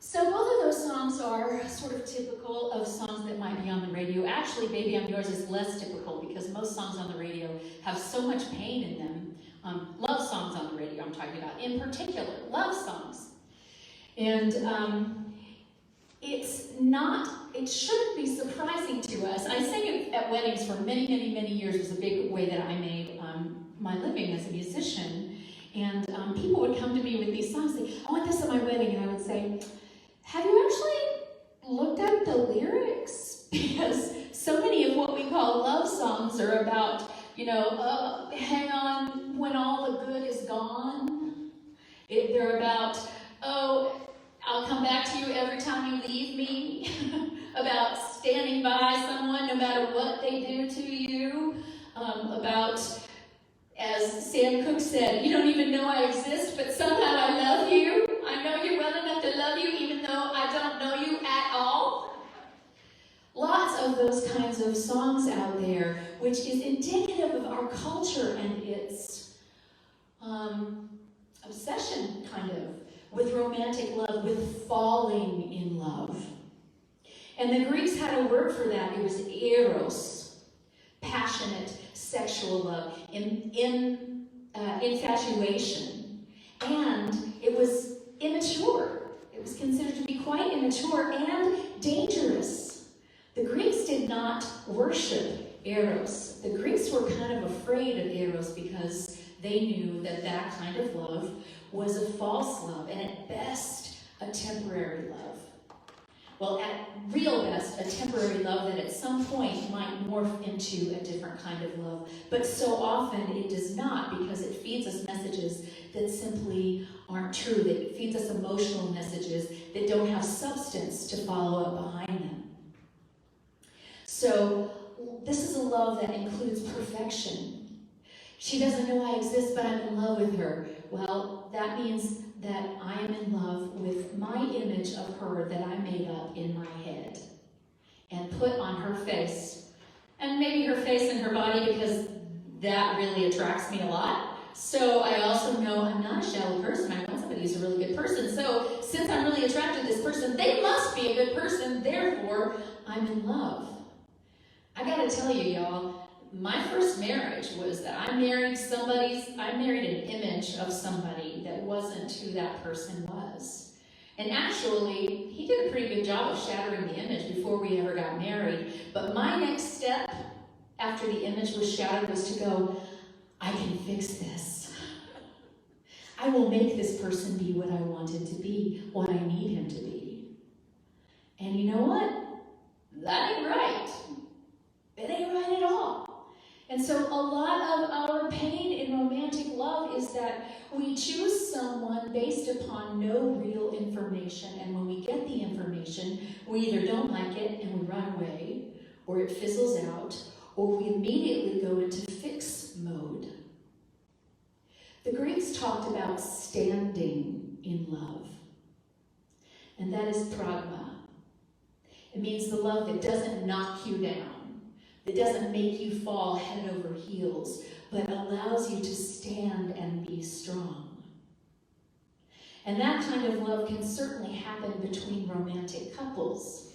So both of those songs are sort of typical of songs that might be on the radio. Actually, Baby I'm Yours is less typical because most songs on the radio have so much pain in them. Love songs on the radio I'm talking about, in particular, love songs. And it shouldn't be surprising to us. I sang it at weddings for many, many, many years. It was a big way that I made my living as a musician. And people would come to me with these songs, say, I want this at my wedding. And I would say, have you actually looked at the lyrics? Because so many of what we call love songs are about, hang on when all the good is gone. They're about, oh, I'll come back to you every time you leave me. About standing by someone no matter what they do to you. About, as Sam Cooke said, you don't even know I exist, but somehow I love you. I know you well enough to love you even though I don't know you at all. Lots of those kinds of songs out there, which is indicative of our culture and its obsession, kind of, with romantic love, with falling in love. And the Greeks had a word for that. It was Eros, passionate sexual love, infatuation. And it was immature. It was considered to be quite immature and dangerous. The Greeks did not worship Eros. The Greeks were kind of afraid of Eros because they knew that that kind of love was a false love, and at best, a temporary love. Well, at real best, a temporary love that at some point might morph into a different kind of love. But so often it does not, because it feeds us messages that simply aren't true. It feeds us emotional messages that don't have substance to follow up behind them. So this is a love that includes perfection. She doesn't know I exist, but I'm in love with her. Well, that means that I am in love with my image of her that I made up in my head and put on her face. And maybe her face and her body, because that really attracts me a lot. So I also know I'm not a shallow person. I want somebody who's a really good person. So since I'm really attracted to this person, they must be a good person. Therefore, I'm in love. I gotta tell you, y'all, my first marriage was that I married an image of somebody that wasn't who that person was. And actually, he did a pretty good job of shattering the image before we ever got married. But my next step after the image was shattered was to go, I can fix this. I will make this person be what I want him to be, what I need him to be. And you know what? That ain't right. It ain't right at all. And so a lot of our pain in romantic love is that we choose someone based upon no real information, and when we get the information, we either don't like it and we run away, or it fizzles out, or we immediately go into fix mode. The Greeks talked about standing in love, and that is pragma. It means the love that doesn't knock you down. It doesn't make you fall head over heels, but allows you to stand and be strong. And that kind of love can certainly happen between romantic couples.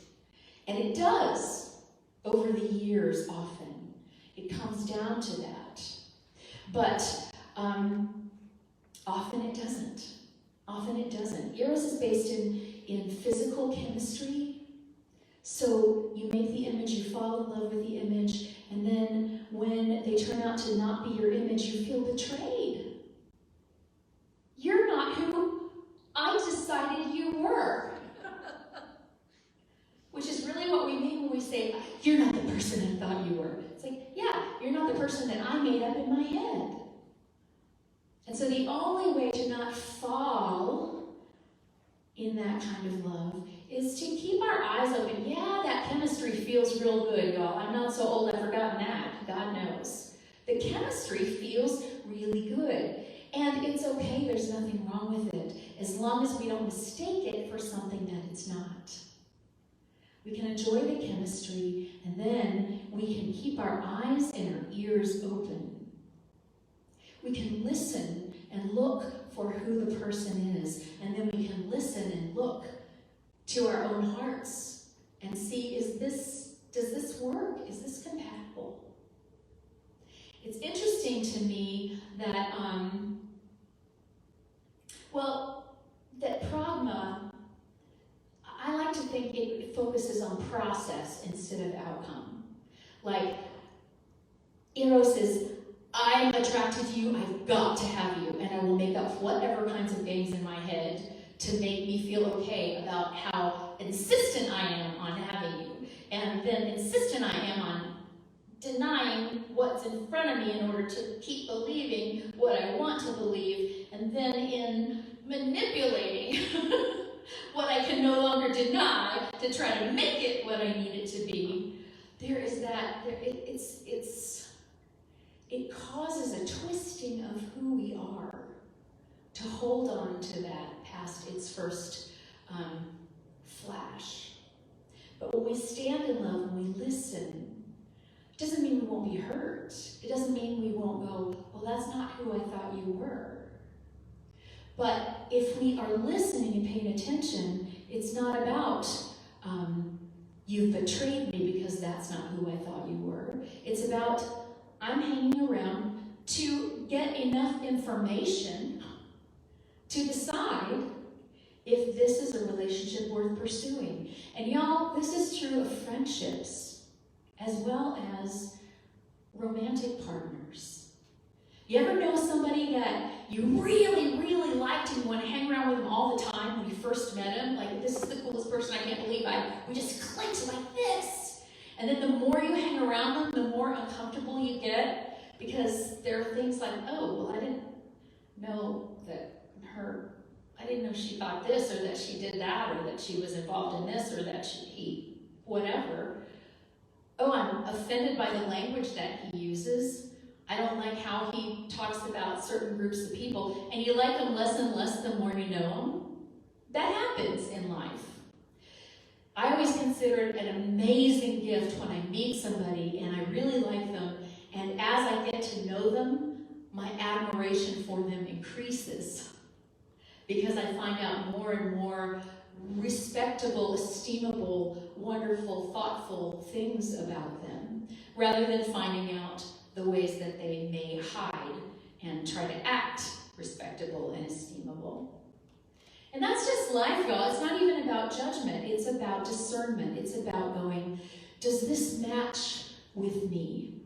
And it does over the years often. It comes down to that. But often it doesn't. Often it doesn't. Eros is based in physical chemistry. So you make the image, you fall in love with the image, and then when they turn out to not be your image, you feel betrayed. You're not who I decided you were. Which is really what we mean when we say, you're not the person I thought you were. It's like, yeah, you're not the person that I made up in my head. And so the only way to not fall in that kind of love is to keep our eyes open. Yeah, that chemistry feels real good, y'all. I'm not so old I've forgotten that. God knows. The chemistry feels really good. And it's okay, there's nothing wrong with it, as long as we don't mistake it for something that it's not. We can enjoy the chemistry, and then we can keep our eyes and our ears open. We can listen and look for who the person is, and then we can listen and look to our own hearts and see, does this work? Is this compatible? It's interesting to me that, that Pragma, I like to think it focuses on process instead of outcome. Like, Eros is, I'm attracted to you, I've got to have you, and I will make up whatever kinds of games in my head to make me feel okay about how insistent I am on having you, and then insistent I am on denying what's in front of me in order to keep believing what I want to believe, and then in manipulating what I can no longer deny to try to make it what I need it to be. There is that, it causes a twisting of who we are to hold on to that past its first flash. But when we stand in love, when we listen, it doesn't mean we won't be hurt. It doesn't mean we won't go, well, that's not who I thought you were. But if we are listening and paying attention, it's not about you betrayed me because that's not who I thought you were. It's about I'm hanging around to get enough information to decide if this is a relationship worth pursuing. And y'all, this is true of friendships as well as romantic partners. You ever know somebody that you really, really liked and you want to hang around with them all the time when you first met them? Like, this is the coolest person, I can't believe we just clicked like this. And then the more you hang around them, the more uncomfortable you get, because there are things like, oh, well, I didn't know she thought this, or that she did that, or that she was involved in this, or that he, whatever. Oh, I'm offended by the language that he uses. I don't like how he talks about certain groups of people, and you like them less and less the more you know them. That happens in life. I always consider it an amazing gift when I meet somebody and I really like them, and as I get to know them, my admiration for them increases, because I find out more and more respectable, esteemable, wonderful, thoughtful things about them, rather than finding out the ways that they may hide and try to act respectable and esteemable. And that's just life, y'all. It's not even about judgment. It's about discernment. It's about going, does this match with me?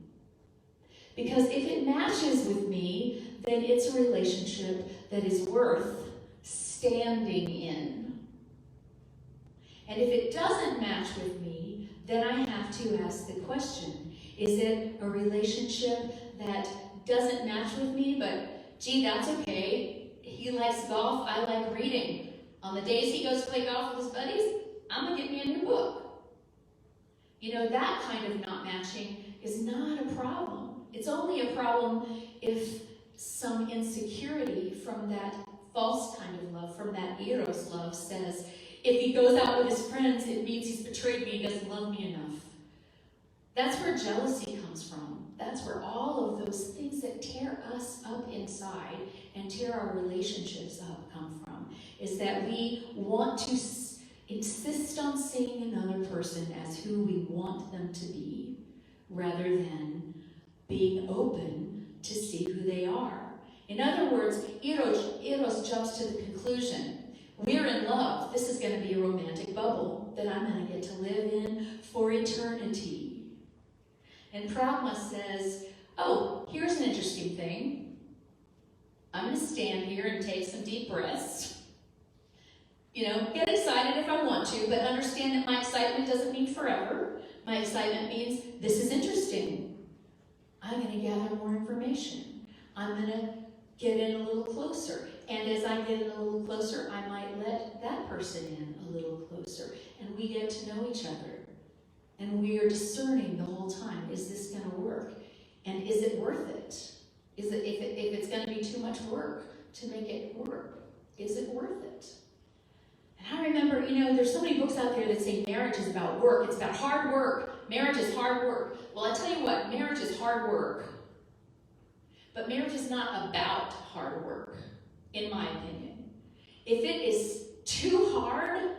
Because if it matches with me, then it's a relationship that is worth standing in. And if it doesn't match with me, then I have to ask the question, is it a relationship that doesn't match with me, but gee, that's okay. He likes golf, I like reading. On the days he goes to play golf with his buddies, I'm gonna get me a new book. You know, that kind of not matching is not a problem. It's only a problem if some insecurity from that false kind of love, from that Eros love, says, if he goes out with his friends, it means he's betrayed me, he doesn't love me enough. That's where jealousy comes from. That's where all of those things that tear us up inside and tear our relationships up come from, is that we want to insist on seeing another person as who we want them to be, rather than being open to see who they are. In other words, Eros jumps to the conclusion, we're in love. This is going to be a romantic bubble that I'm going to get to live in for eternity. And Pragma says, oh, here's an interesting thing. I'm going to stand here and take some deep breaths. You know, get excited if I want to, but understand that my excitement doesn't mean forever. My excitement means this is interesting. I'm going to gather more information. I'm going to get in a little closer. And as I get in a little closer, I might let that person in a little closer. And we get to know each other. And we are discerning the whole time, is this going to work? And is it worth it? Is it if it's going to be too much work to make it work, is it worth it? And I remember, you know, there's so many books out there that say marriage is about work. It's about hard work. Marriage is hard work. Well, I tell you what, marriage is hard work. But marriage is not about hard work, in my opinion. If it is too hard,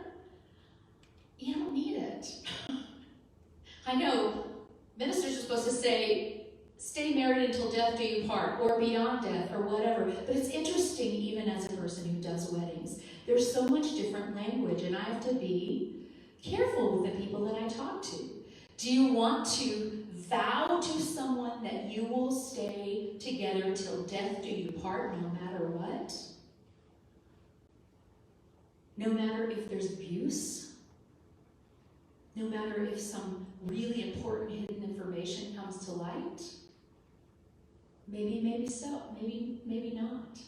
say, stay married until death do you part, or beyond death, or whatever. But it's interesting, even as a person who does weddings, there's so much different language, and I have to be careful with the people that I talk to. Do you want to vow to someone that you will stay together till death do you part, no matter what? No matter if there's abuse? No matter if some really important hidden information comes to light? Maybe so, maybe not.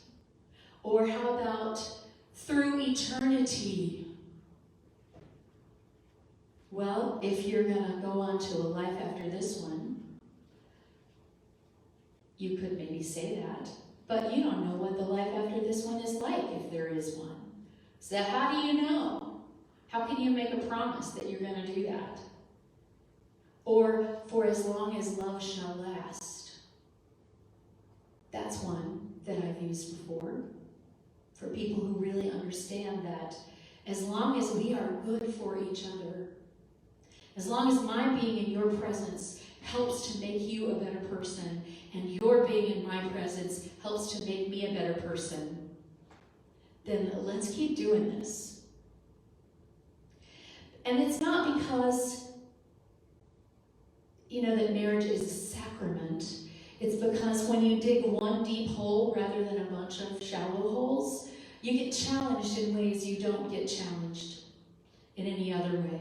Or how about through eternity? Well, if you're going to go on to a life after this one, you could maybe say that, but you don't know what the life after this one is like, if there is one. So how do you know? How can you make a promise that you're going to do that? Or for as long as love shall last. That's one that I've used before for people who really understand that as long as we are good for each other, as long as my being in your presence helps to make you a better person, and your being in my presence helps to make me a better person, then let's keep doing this. And it's not because, that marriage is a sacrament. It's because when you dig one deep hole rather than a bunch of shallow holes, you get challenged in ways you don't get challenged in any other way.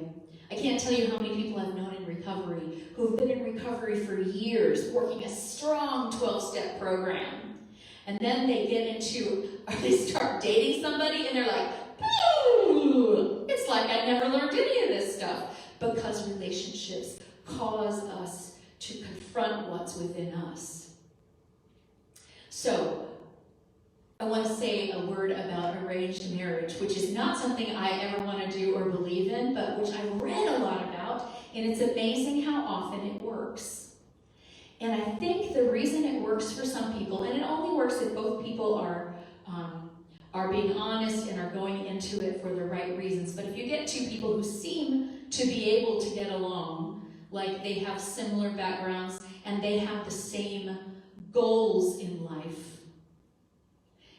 I can't tell you how many people I've known in recovery who have been in recovery for years, working a strong 12-step program. And then they start dating somebody, and they're like, boo! It's like I never learned any of this stuff. Because relationships cause us to confront what's within us. So, I want to say a word about arranged marriage, which is not something I ever want to do or believe in, but which I've read a lot about, and it's amazing how often it works. And I think the reason it works for some people, and it only works if both people are being honest and are going into it for the right reasons, but if you get two people who seem to be able to get along, like they have similar backgrounds and they have the same goals in life,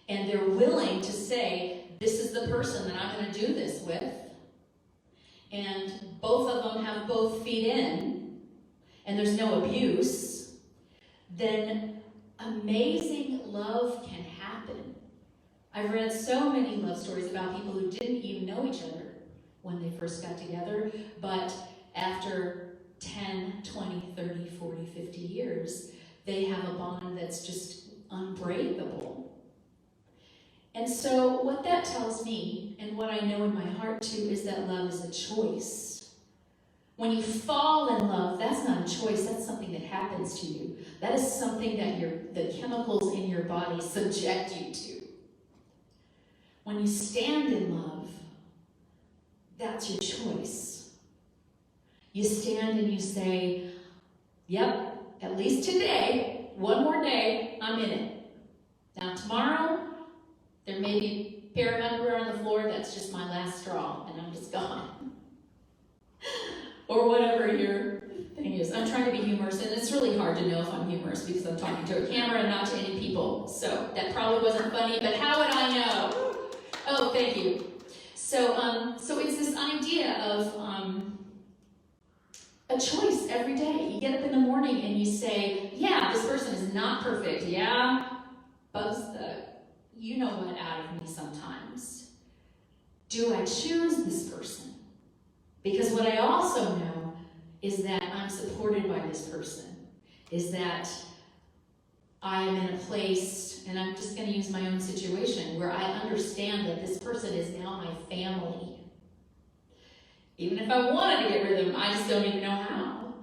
and they're willing to say, this is the person that I'm going to do this with, and both of them have both feet in, and there's no abuse, then amazing love can happen. I've read so many love stories about people who didn't even know each other when they first got together, but after 10, 20, 30, 40, 50 years, they have a bond that's just unbreakable. And so what that tells me, and what I know in my heart too, is that love is a choice. When you fall in love, that's not a choice, that's something that happens to you. That is something that the chemicals in your body subject you to. When you stand in love, that's your choice. You stand and you say, yep, at least today, one more day, I'm in it. Now tomorrow, there may be a pair of underwear on the floor, that's just my last straw, and I'm just gone. Or whatever your thing is. I'm trying to be humorous, and it's really hard to know if I'm humorous because I'm talking to a camera and not to any people. So that probably wasn't funny, but how would I know? Oh, thank you. So it's this idea of a choice every day. You get up in the morning and you say, yeah, this person is not perfect. Yeah, bugs the you know what out of me sometimes. Do I choose this person? Because what I also know is that I'm supported by this person, is that I am in a place, and I'm just going to use my own situation, where I understand that this person is now my family. Even if I wanted to get rid of them, I just don't even know how.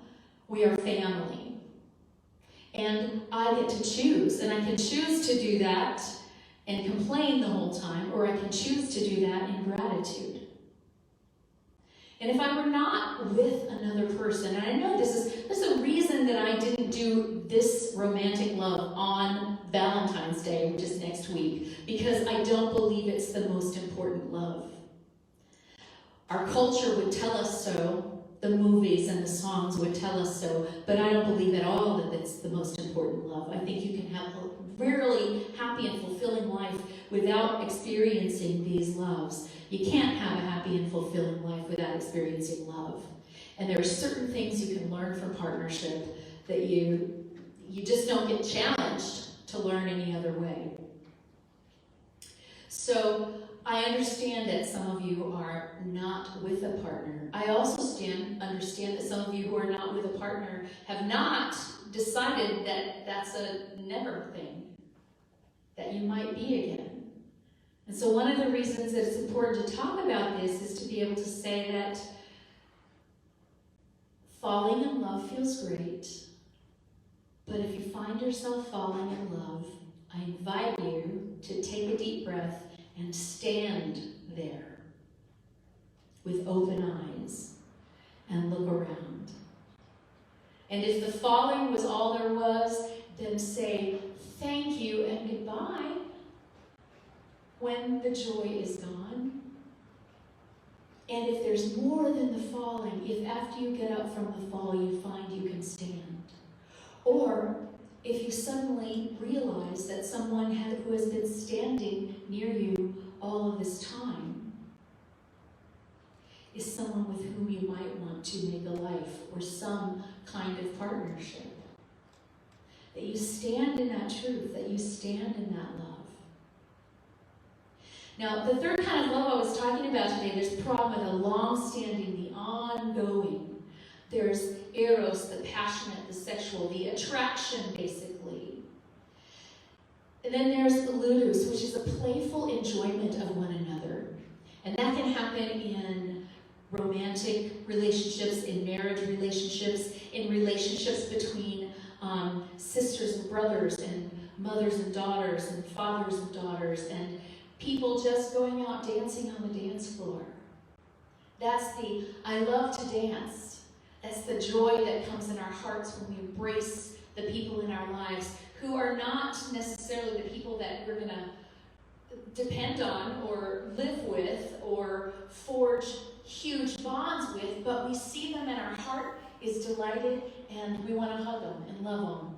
We are family. And I get to choose, and I can choose to do that and complain the whole time, or I can choose to do that in gratitude. And if I were not with another person, and I know there's a reason that I didn't do this romantic love on Valentine's Day, which is next week, because I don't believe it's the most important love. Our culture would tell us so, the movies and the songs would tell us so, but I don't believe at all that it's the most important love. I think you can have a really happy and fulfilling life without experiencing these loves. You can't have a happy and fulfilling life without experiencing love. And there are certain things you can learn from partnership that you just don't get challenged to learn any other way. So I understand that some of you are not with a partner. I also understand that some of you who are not with a partner have not decided that that's a never thing, that you might be again. And so one of the reasons that it's important to talk about this is to be able to say that falling in love feels great, but if you find yourself falling in love, I invite you to take a deep breath and stand there with open eyes and look around. And if the falling was all there was, then say thank you and goodbye when the joy is gone. And if there's more than the falling, if after you get up from the fall you find you can stand, or if you suddenly realize that someone who has been standing near you all of this time is someone with whom you might want to make a life or some kind of partnership, that you stand in that truth, that you stand in that love. Now, the third kind of love I was talking about today, there's Pragma, the long-standing, the ongoing. There's Eros, the passionate, the sexual, the attraction, basically. And then there's the Ludus, which is a playful enjoyment of one another. And that can happen in romantic relationships, in marriage relationships, in relationships between sisters and brothers, and mothers and daughters, and fathers and daughters, and people just going out dancing on the dance floor. That's the I love to dance. That's the joy that comes in our hearts when we embrace the people in our lives who are not necessarily the people that we're going to depend on or live with or forge huge bonds with, but we see them and our heart is delighted and we want to hug them and love them.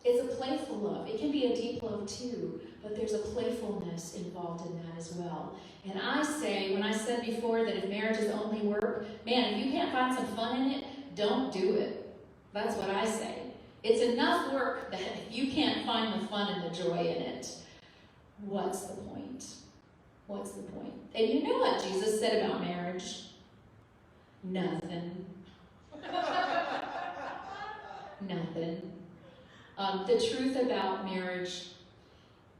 It's a playful love. It can be a deep love too, but there's a playfulness involved in that as well. And I say, when I said before that if marriage is only work, man, if you can't find some fun in it, don't do it. That's what I say. It's enough work that if you can't find the fun and the joy in it, what's the point? What's the point? And you know what Jesus said about marriage? Nothing. Nothing. The truth about marriage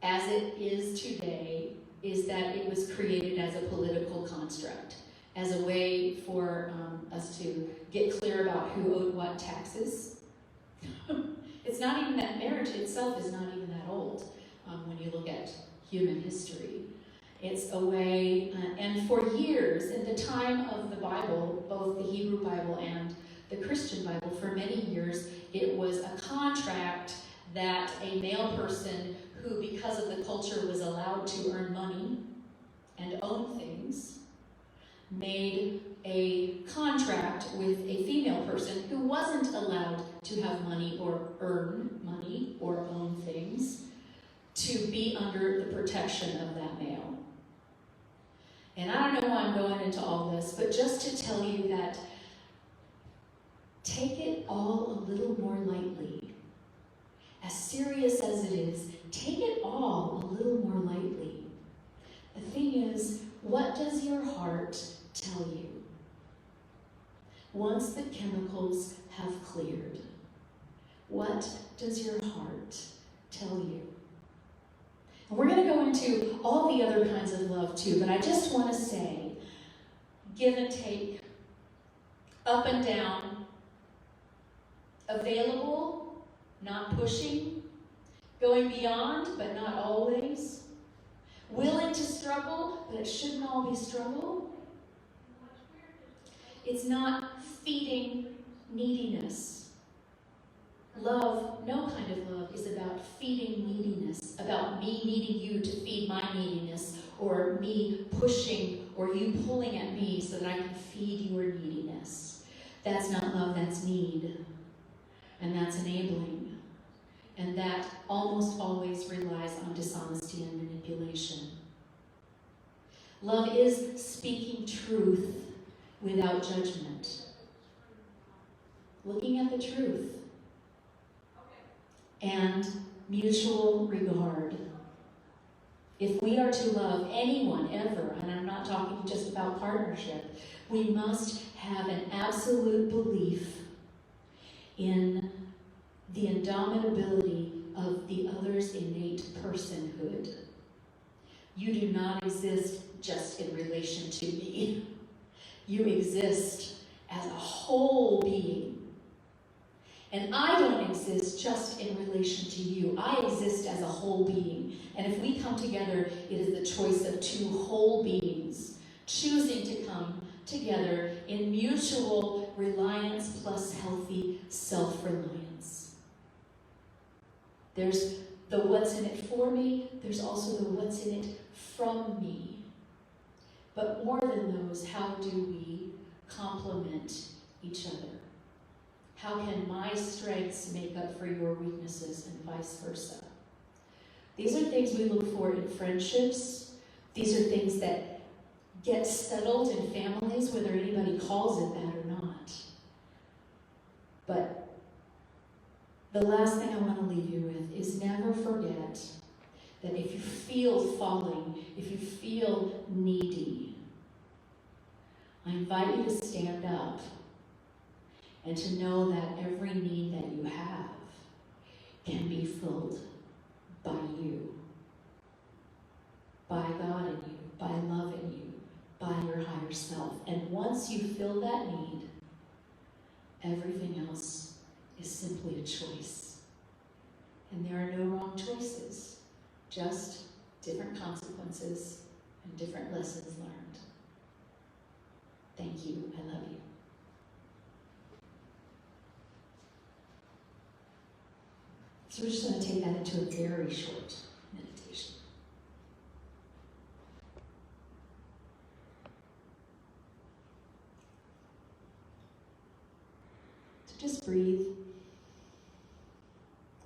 as it is today is that it was created as a political construct, as a way for us to get clear about who owed what taxes. It's not even that marriage itself is not even that old when you look at human history. It's a way, and for years, in the time of the Bible, both the Hebrew Bible and the Christian Bible, for many years, it was a contract that a male person who, because of the culture, was allowed to earn money and own things, made a contract with a female person who wasn't allowed to have money or earn money or own things, to be under the protection of that male. And I don't know why I'm going into all this, but just to tell you that take it all a little more lightly. As serious as it is, take it all a little more lightly. The thing is, what does your heart tell you? Once the chemicals have cleared, what does your heart tell you? And we're going to go into all the other kinds of love too, but I just want to say, give and take, up and down, available, not pushing, going beyond, but not always, willing to struggle, but it shouldn't all be struggle. It's not feeding neediness. Love, no kind of love, is about feeding neediness, about me needing you to feed my neediness, or me pushing or you pulling at me so that I can feed your neediness. That's not love, that's need. And that's enabling. And that almost always relies on dishonesty and manipulation. Love is speaking truth without judgment. Looking at the truth. And mutual regard. If we are to love anyone ever, and I'm not talking just about partnership, we must have an absolute belief in the indomitability of the other's innate personhood. You do not exist just in relation to me. You exist as a whole being. And I don't exist just in relation to you. I exist as a whole being. And if we come together, it is the choice of two whole beings choosing to come together in mutual reliance plus healthy self-reliance. There's the what's in it for me, there's also the what's in it from me. But more than those, how do we complement each other? How can my strengths make up for your weaknesses and vice versa? These are things we look for in friendships. These are things that get settled in families, whether anybody calls it that or not. But the last thing I want to leave you with is never forget that if you feel falling, if you feel needy, I invite you to stand up and to know that every need that you have can be filled by you, by God in you, by love in you, by your higher self. And once you fill that need, everything else is simply a choice. And there are no wrong choices, just different consequences and different lessons learned. Thank you. I love you. So we're just going to take that into a very short meditation. So just breathe.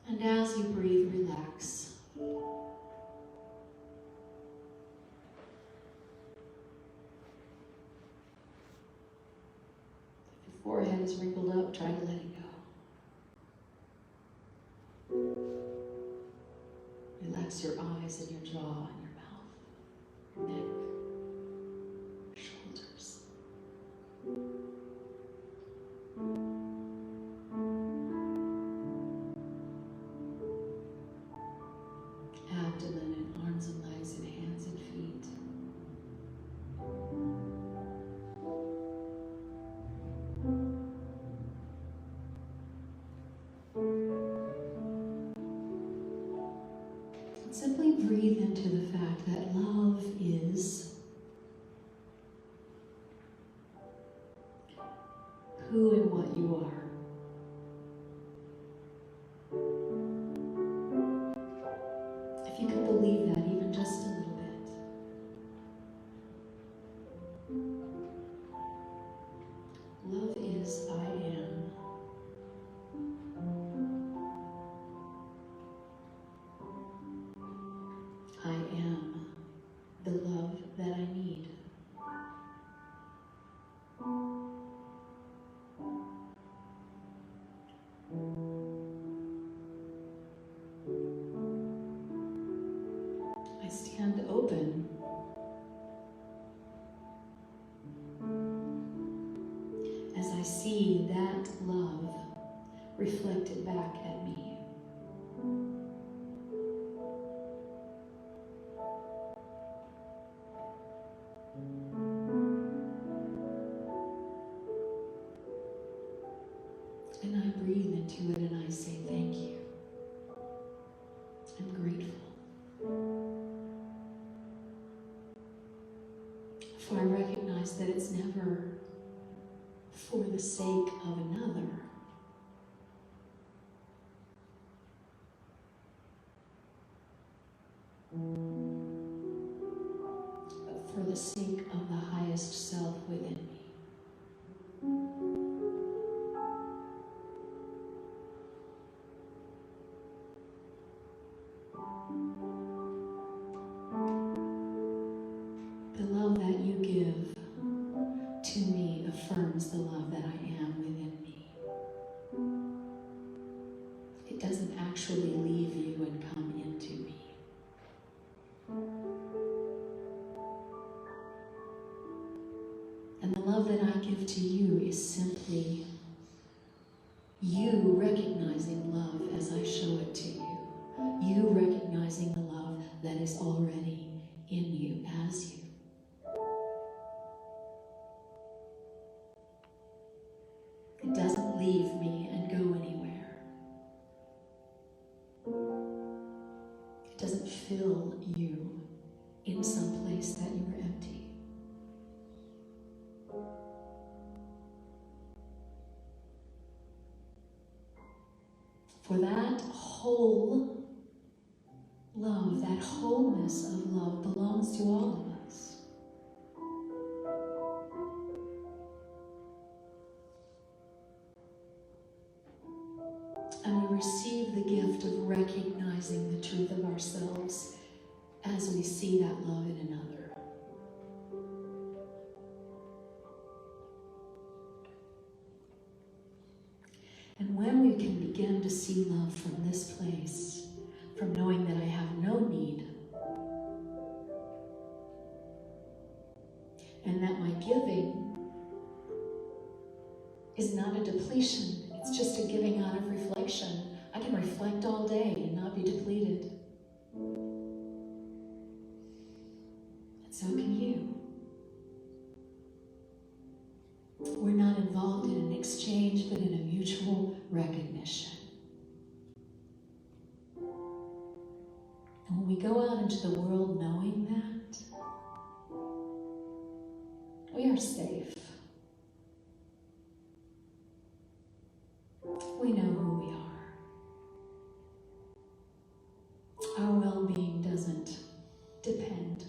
And as you breathe, relax. If your forehead is wrinkled up, try to let it go. Relax your eyes and your jaw and your mouth, your neck, your shoulders. Abdomen and arms and legs and hands and feet. And simply breathe into the fact that love is who and what you are. If you can believe that even just a little bit. Love is I am. I am the love that I need. I stand open as I see that love reflected back at me. And I breathe into it and I say thank you. I'm grateful. For I recognize that it's never for the sake of another, but for the sake of the you give to me affirms the love that I am within me. It doesn't actually leave you and come into me. And the love that I give to you is simply you recognizing love as I show it to you. You recognizing the love that is already in you as you. It doesn't leave me and go anywhere. It doesn't fill you in some place that you are empty. For that whole love, that wholeness of love belongs to all of us. And we receive the gift of recognizing the truth of ourselves as we see that love in another. And when we can begin to see love from this place, from knowing that I have no need, and that my giving is not a depletion, it's just a giving out of reflection. I can reflect all day and not be depleted. And so can you. We're not involved in an exchange, but in a mutual recognition. And when we go out into the world knowing that, we are safe. We know who we are. Our well-being doesn't depend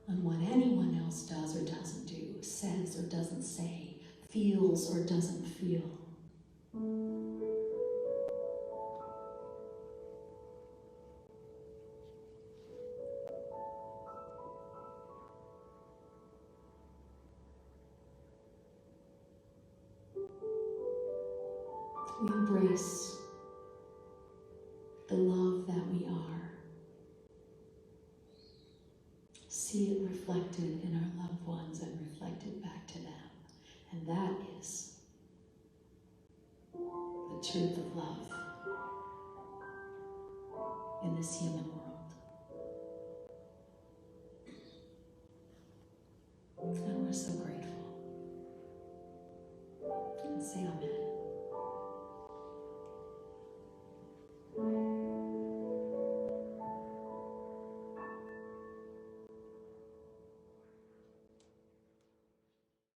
on what anyone else does or doesn't do, says or doesn't say, feels or doesn't feel. We embrace the love that we are. See it reflected in our loved ones and reflected back to them. And that is the truth of love in this human world. And we're so grateful. And say amen.